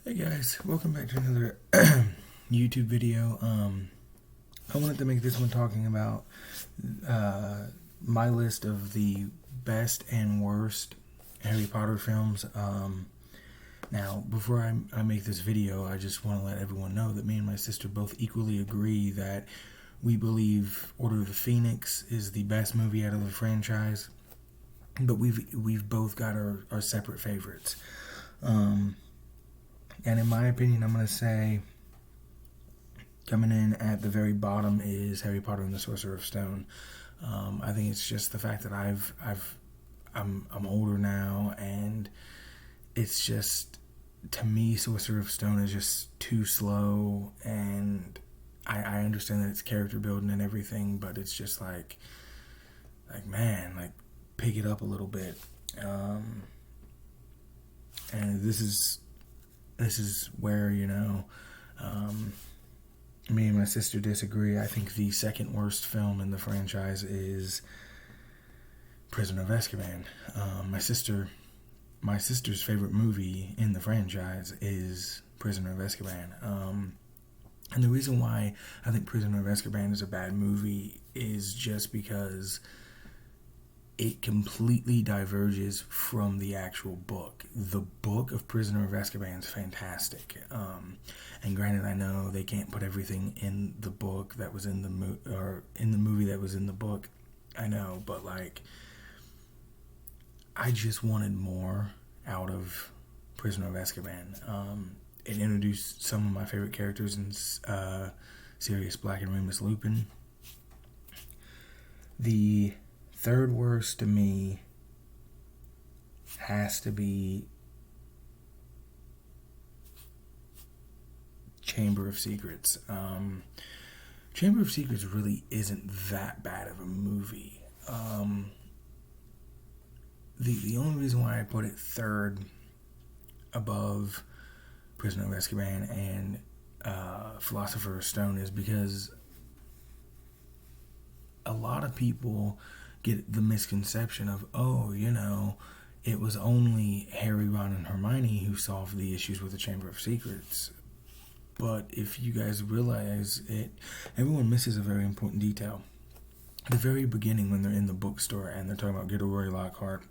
Hey guys, welcome back to another YouTube video. I wanted to make this one talking about my list of the best and worst Harry Potter films. Now, before I make this video, I just want to let everyone know that me and my sister both equally agree that we believe Order of the Phoenix is the best movie out of the franchise, but we've both got our separate favorites. And in my opinion, I'm going to say coming in at the very bottom is Harry Potter and the Sorcerer's Stone. I think it's just the fact that I'm older now, and it's just, to me, Sorcerer's Stone is just too slow, and I understand that it's character building and everything, but it's just like man, pick it up a little bit. And this is where, me and my sister disagree. I think the second worst film in the franchise is Prisoner of Azkaban. My sister's favorite movie in the franchise is Prisoner of Azkaban. And the reason why I think Prisoner of Azkaban is a bad movie is just because it completely diverges from the actual book. The book of Prisoner of Azkaban is fantastic. And granted, I know they can't put everything in the book that was in the in the movie that was in the book. I know, but I just wanted more out of Prisoner of Azkaban. It introduced some of my favorite characters in Sirius Black and Remus Lupin. The third worst to me has to be Chamber of Secrets. Chamber of Secrets really isn't that bad of a movie. The only reason why I put it third above Prisoner of Azkaban and Philosopher's Stone is because a lot of people get the misconception of, it was only Harry, Ron, and Hermione who solved the issues with the Chamber of Secrets. But if you guys realize it, everyone misses a very important detail. At the very beginning, when they're in the bookstore and they're talking about Gilderoy Lockhart,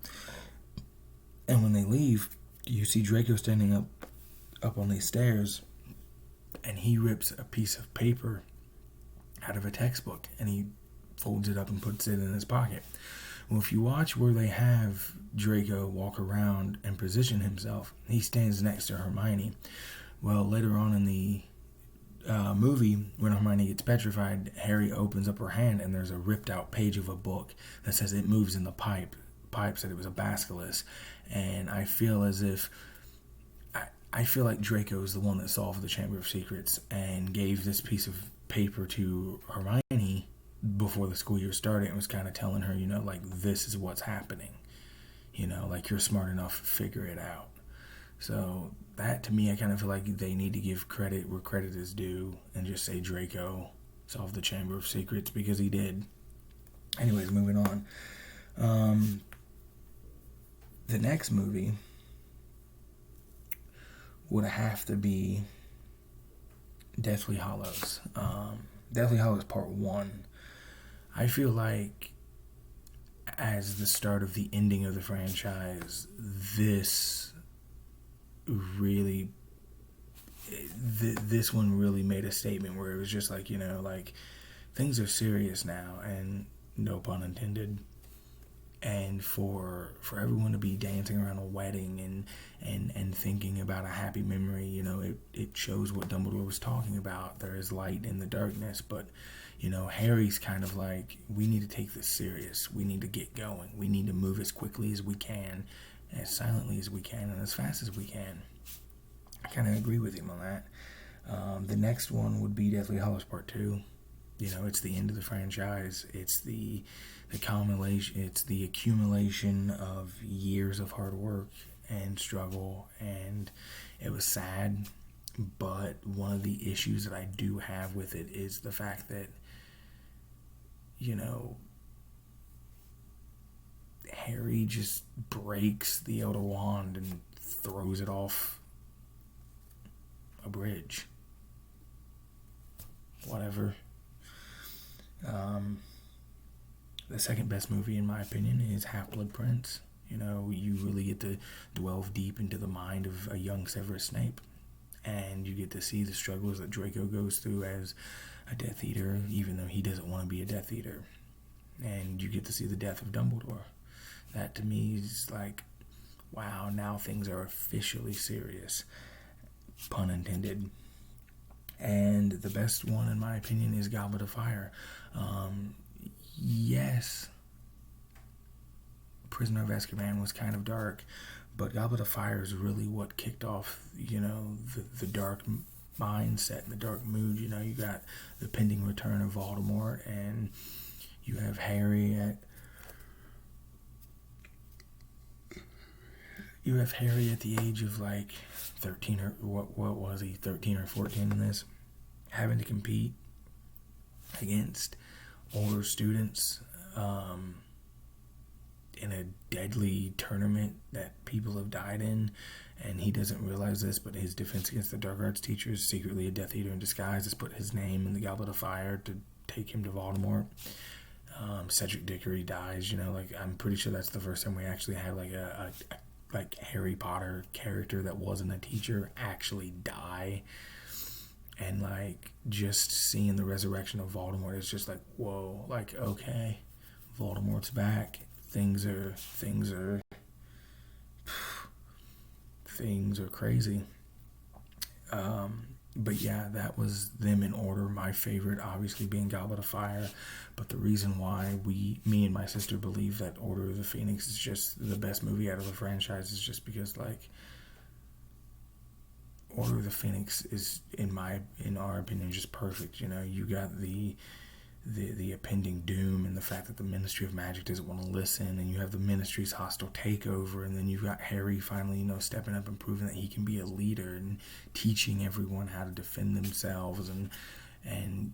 and when they leave, you see Draco standing up on these stairs, and he rips a piece of paper out of a textbook, and he folds it up and puts it in his pocket. Well, if you watch where they have Draco walk around and position himself, he stands next to Hermione. Well, later on in the movie, when Hermione gets petrified, Harry opens up her hand and there's a ripped out page of a book that says it moves in the pipe. Pipe said it was a basilisk. And I feel as if I feel like Draco is the one that solved the Chamber of Secrets and gave this piece of paper to Hermione before the school year started and was kind of telling her, this is what's happening. You're smart enough, figure it out. So that, to me, I kind of feel like they need to give credit where credit is due and just say Draco solved the Chamber of Secrets, because he did. Anyways, moving on. The next movie would have to be Deathly Hallows. Deathly Hallows Part 1. I feel like as the start of the ending of the franchise, this one really made a statement where it was just things are serious now, and no pun intended. And for everyone to be dancing around a wedding and thinking about a happy memory, it shows what Dumbledore was talking about. There is light in the darkness, but Harry's kind of like, we need to take this serious. We need to get going. We need to move as quickly as we can, as silently as we can, and as fast as we can. I kind of agree with him on that. The next one would be Deathly Hallows Part 2. It's the end of the franchise. It's the accumulation of years of hard work and struggle, and it was sad. But one of the issues that I do have with it is the fact that, Harry just breaks the Elder Wand and throws it off a bridge. Whatever. The second best movie, in my opinion, is Half-Blood Prince. You know, you really get to delve deep into the mind of a young Severus Snape, and you get to see the struggles that Draco goes through as a Death Eater, even though he doesn't want to be a Death Eater. And you get to see the death of Dumbledore. That, to me, is like, wow, now things are officially serious. Pun intended. And the best one, in my opinion, is Goblet of Fire. Yes, Prisoner of Azkaban was kind of dark, but Goblet of Fire is really what kicked off, you know, the dark mindset and the dark mood. You know, you got the pending return of Voldemort, and you have Harry at the age of like 13 or what was he, 13 or 14 in this, having to compete against older students in a deadly tournament that people have died in, and he doesn't realize this, but his defense against the dark arts teacher is secretly a Death Eater in disguise, has put his name in the Goblet of Fire to take him to Voldemort. Cedric Diggory dies, you know, like, I'm pretty sure that's the first time we actually had like a Harry Potter character that wasn't a teacher actually die. And like, just seeing the resurrection of Voldemort is just like, whoa, like, okay, Voldemort's back. Things are crazy. But yeah, that was them in order. My favorite obviously being Goblet of Fire, but the reason why me and my sister believe that Order of the Phoenix is just the best movie out of the franchise is just because, like, Order of the Phoenix is, in our opinion, just perfect. You know, you got the impending doom and the fact that the Ministry of Magic doesn't want to listen, and you have the Ministry's hostile takeover, and then you've got Harry finally, you know, stepping up and proving that he can be a leader and teaching everyone how to defend themselves, and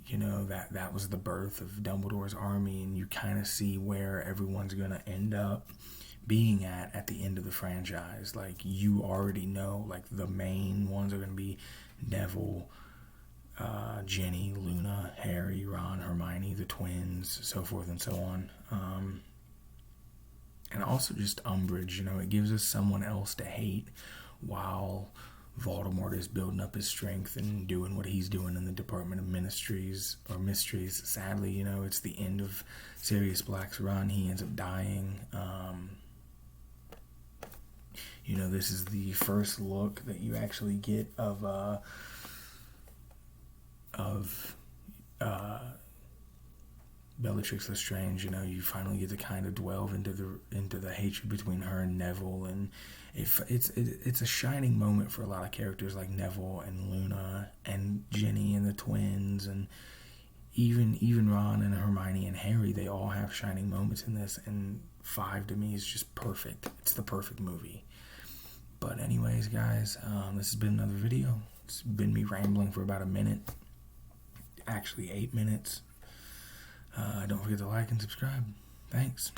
you know, that was the birth of Dumbledore's army, and you kind of see where everyone's going to end up being at the end of the franchise. Like, you already know, like, the main ones are going to be Neville, Ginny, Luna, Harry, Ron, Hermione, the twins, so forth and so on. And also just Umbridge, you know, it gives us someone else to hate while Voldemort is building up his strength and doing what he's doing in the Department of Mysteries. Sadly, you know, it's the end of Sirius Black's run. He ends up dying. You know, this is the first look that you actually get of Bellatrix Lestrange. You know, you finally get to kind of delve into the hatred between her and Neville, and it's a shining moment for a lot of characters like Neville and Luna and Ginny and the twins, and even Ron and Hermione and Harry. They all have shining moments in this, and 5 to me is just perfect. It's the perfect movie. But anyways, guys, this has been another video. It's been me rambling for about a minute. Actually 8 minutes. Don't forget to like and subscribe. Thanks.